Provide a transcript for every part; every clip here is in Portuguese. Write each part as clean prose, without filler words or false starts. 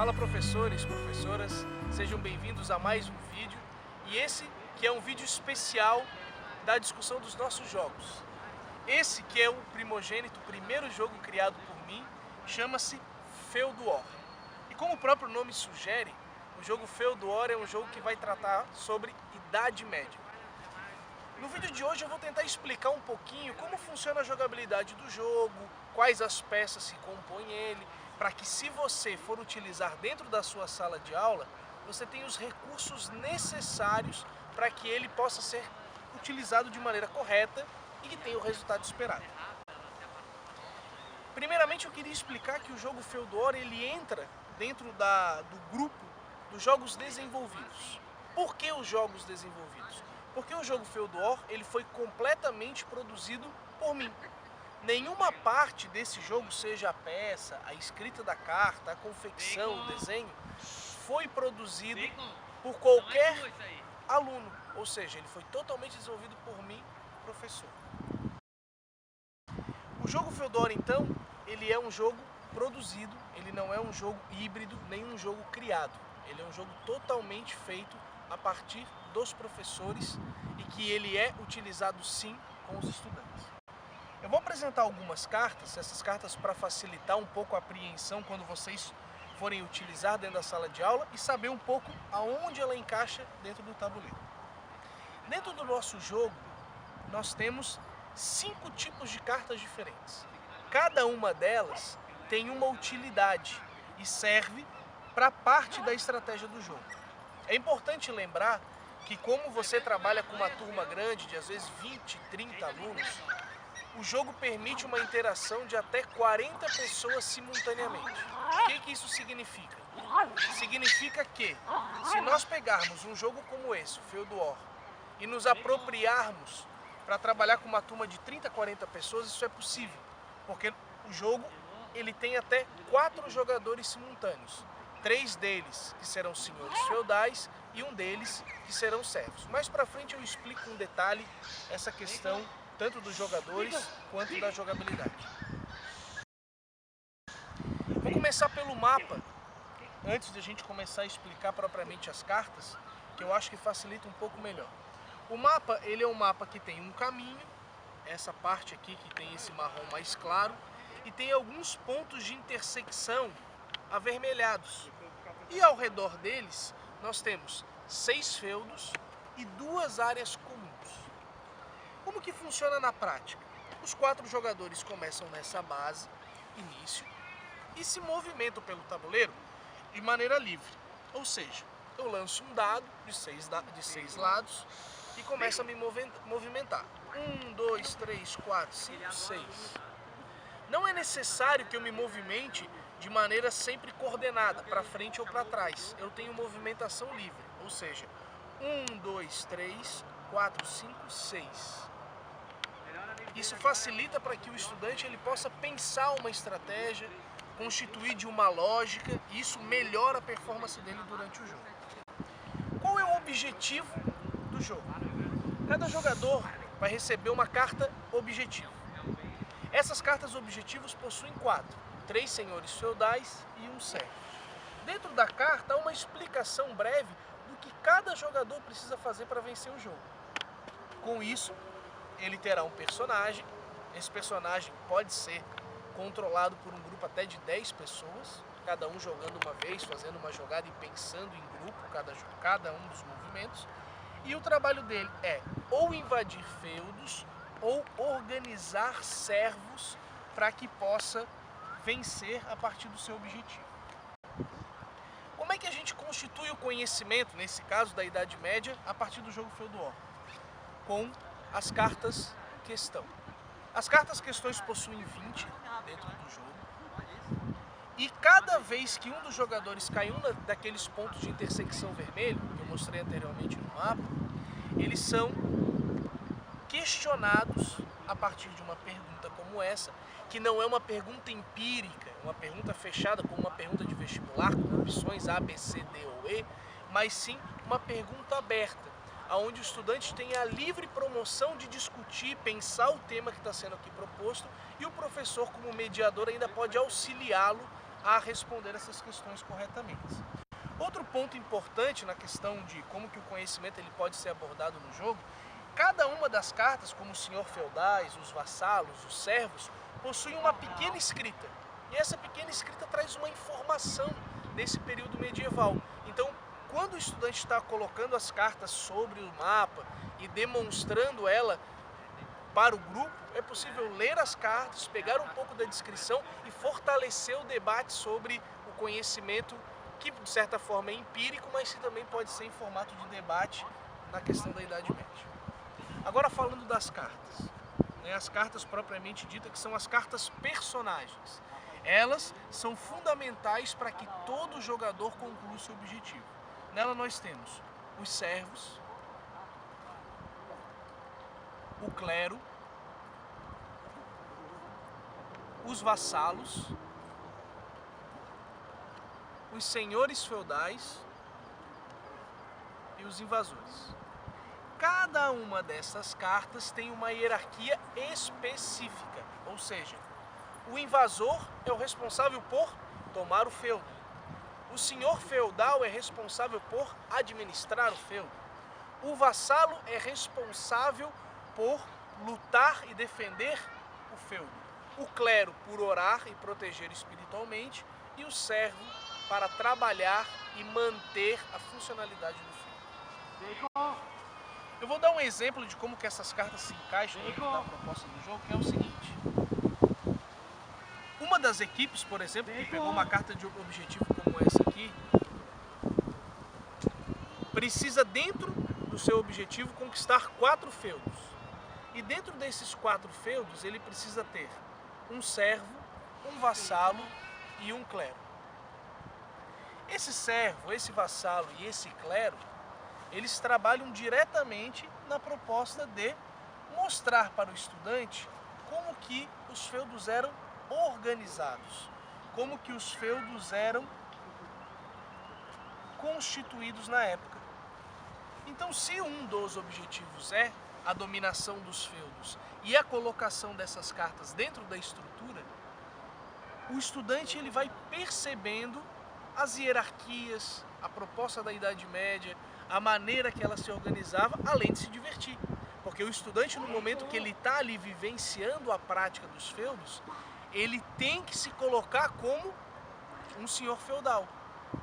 Fala professores, professoras, sejam bem-vindos a mais um vídeo. E esse que é um vídeo especial da discussão dos nossos jogos. Esse que é o primogênito, o primeiro jogo criado por mim, chama-se Feud War. E como o próprio nome sugere, o jogo Feud War é um jogo que vai tratar sobre Idade Média. No vídeo de hoje eu vou tentar explicar um pouquinho como funciona a jogabilidade do jogo, quais as peças que compõem ele, para que se você for utilizar dentro da sua sala de aula, você tenha os recursos necessários para que ele possa ser utilizado de maneira correta e que tenha o resultado esperado. Primeiramente eu queria explicar que o jogo Feud War ele entra dentro do grupo dos jogos desenvolvidos. Por que os jogos desenvolvidos? Porque o jogo Feud War ele foi completamente produzido por mim. Nenhuma parte desse jogo, seja a peça, a escrita da carta, a confecção, o desenho, foi produzido por qualquer aluno. Ou seja, ele foi totalmente desenvolvido por mim, professor. O jogo Feud War, então, ele é um jogo produzido, ele não é um jogo híbrido, nem um jogo criado. Ele é um jogo totalmente feito a partir dos professores e que ele é utilizado sim com os estudantes. Eu vou apresentar algumas cartas, essas cartas para facilitar um pouco a apreensão quando vocês forem utilizar dentro da sala de aula e saber um pouco aonde ela encaixa dentro do tabuleiro. Dentro do nosso jogo, nós temos 5 tipos de cartas diferentes. Cada uma delas tem uma utilidade e serve para parte da estratégia do jogo. É importante lembrar que como você trabalha com uma turma grande, de às vezes 20, 30 alunos, o jogo permite uma interação de até 40 pessoas simultaneamente. O que isso significa? Significa que, se nós pegarmos um jogo como esse, o Feud War, e nos apropriarmos para trabalhar com uma turma de 30, 40 pessoas, isso é possível. Porque o jogo ele tem até 4 jogadores simultâneos. 3 deles que serão senhores feudais e um deles que serão servos. Mais para frente eu explico com detalhe essa questão tanto dos jogadores quanto da jogabilidade. Vou começar pelo mapa, antes de a gente começar a explicar propriamente as cartas, que eu acho que facilita um pouco melhor. O mapa, ele é um mapa que tem um caminho, essa parte aqui que tem esse marrom mais claro, e tem alguns pontos de intersecção avermelhados. E ao redor deles, nós temos 6 feudos e 2 áreas comuns. Como que funciona na prática? Os 4 jogadores começam nessa base, início, e se movimentam pelo tabuleiro de maneira livre. Ou seja, eu lanço um dado de 6 lados e começo a me movimentar. 1, 2, 3, 4, 5, 6. Não é necessário que eu me movimente de maneira sempre coordenada, para frente ou para trás. Eu tenho movimentação livre, ou seja, 1, 2, 3, 4, 5, 6. Isso facilita para que o estudante ele possa pensar uma estratégia, constituir de uma lógica, e isso melhora a performance dele durante o jogo. Qual é o objetivo do jogo? Cada jogador vai receber uma carta objetivo. Essas cartas objetivos possuem 4, 3 senhores feudais e um servo. Dentro da carta há uma explicação breve do que cada jogador precisa fazer para vencer o jogo. Com isso, ele terá um personagem. Esse personagem pode ser controlado por um grupo até de 10 pessoas, cada um jogando uma vez, fazendo uma jogada e pensando em grupo cada um dos movimentos. E o trabalho dele é ou invadir feudos ou organizar servos para que possa vencer a partir do seu objetivo. Como é que a gente constitui o conhecimento, nesse caso da Idade Média, a partir do jogo Feud War? Com as cartas questão. As cartas questões possuem 20 dentro do jogo. E cada vez que um dos jogadores cai um daqueles pontos de intersecção vermelho, que eu mostrei anteriormente no mapa, eles são questionados a partir de uma pergunta como essa, que não é uma pergunta empírica, uma pergunta fechada como uma pergunta de vestibular, com opções A, B, C, D ou E, mas sim uma pergunta aberta, onde o estudante tem a livre promoção de discutir, pensar o tema que está sendo aqui proposto, e o professor, como mediador, ainda pode auxiliá-lo a responder essas questões corretamente. Outro ponto importante na questão de como que o conhecimento ele pode ser abordado no jogo, cada uma das cartas, como os senhor feudais, os vassalos, os servos, possui uma pequena escrita. E essa pequena escrita traz uma informação desse período medieval. Então, quando o estudante está colocando as cartas sobre o mapa e demonstrando ela para o grupo, é possível ler as cartas, pegar um pouco da descrição e fortalecer o debate sobre o conhecimento que, de certa forma, é empírico, mas que também pode ser em formato de debate na questão da Idade Média. Agora, falando das cartas, né, as cartas propriamente ditas, que são as cartas personagens. Elas são fundamentais para que todo jogador conclua o seu objetivo. Nela nós temos os servos, o clero, os vassalos, os senhores feudais e os invasores. Cada uma dessas cartas tem uma hierarquia específica, ou seja, o invasor é o responsável por tomar o feudo. O senhor feudal é responsável por administrar o feudo. O vassalo é responsável por lutar e defender o feudo. O clero por orar e proteger espiritualmente. E o servo para trabalhar e manter a funcionalidade do feudo. Eu vou dar um exemplo de como que essas cartas se encaixam na proposta do jogo, que é o seguinte. Uma das equipes, por exemplo, que pegou uma carta de objetivo como essa aqui, precisa dentro do seu objetivo conquistar 4 feudos. E dentro desses 4 feudos ele precisa ter um servo, um vassalo e um clero. Esse servo, esse vassalo e esse clero, eles trabalham diretamente na proposta de mostrar para o estudante como que os feudos eram organizados, como que os feudos eram constituídos na época. Então, se um dos objetivos é a dominação dos feudos e a colocação dessas cartas dentro da estrutura, o estudante ele vai percebendo as hierarquias, a proposta da Idade Média, a maneira que ela se organizava, além de se divertir. Porque o estudante, no momento que ele está ali vivenciando a prática dos feudos, ele tem que se colocar como um senhor feudal.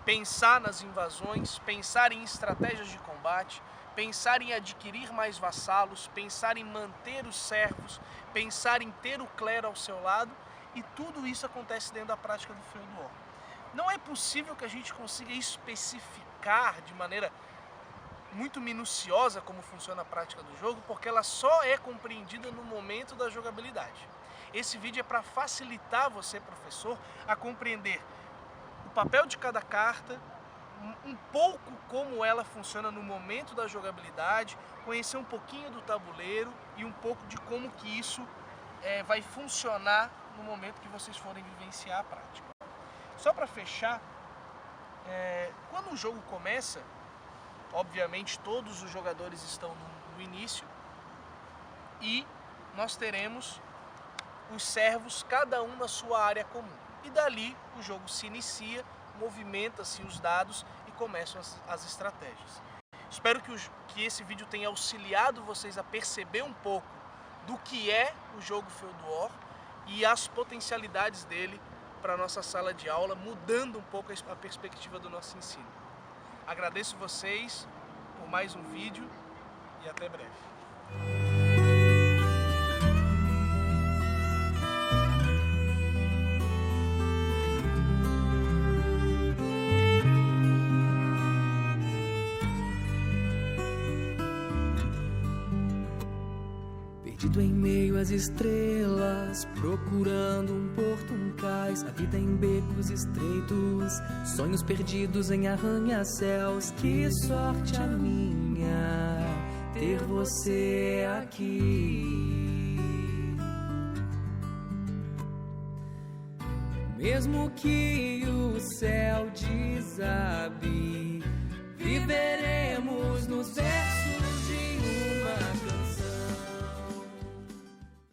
Pensar nas invasões, pensar em estratégias de combate, pensar em adquirir mais vassalos, pensar em manter os servos, pensar em ter o clero ao seu lado, e tudo isso acontece dentro da prática do feudo war. Não é possível que a gente consiga especificar de maneira muito minuciosa como funciona a prática do jogo, porque ela só é compreendida no momento da jogabilidade. Esse vídeo é para facilitar você, professor, a compreender o papel de cada carta, um pouco como ela funciona no momento da jogabilidade, conhecer um pouquinho do tabuleiro e um pouco de como que isso vai funcionar no momento que vocês forem vivenciar a prática. Só para fechar, quando o jogo começa, obviamente todos os jogadores estão no início e nós teremos os servos, cada um na sua área comum. E dali o jogo se inicia, movimenta-se os dados e começam as estratégias. Espero que esse vídeo tenha auxiliado vocês a perceber um pouco do que é o jogo Feudo War e as potencialidades dele para a nossa sala de aula, mudando um pouco a perspectiva do nosso ensino. Agradeço vocês por mais um vídeo e até breve. Perdido em meio às estrelas, procurando um porto, um cais, a vida em becos estreitos, sonhos perdidos em arranha-céus. Que sorte a minha ter você aqui. Mesmo que o céu desabe, viverei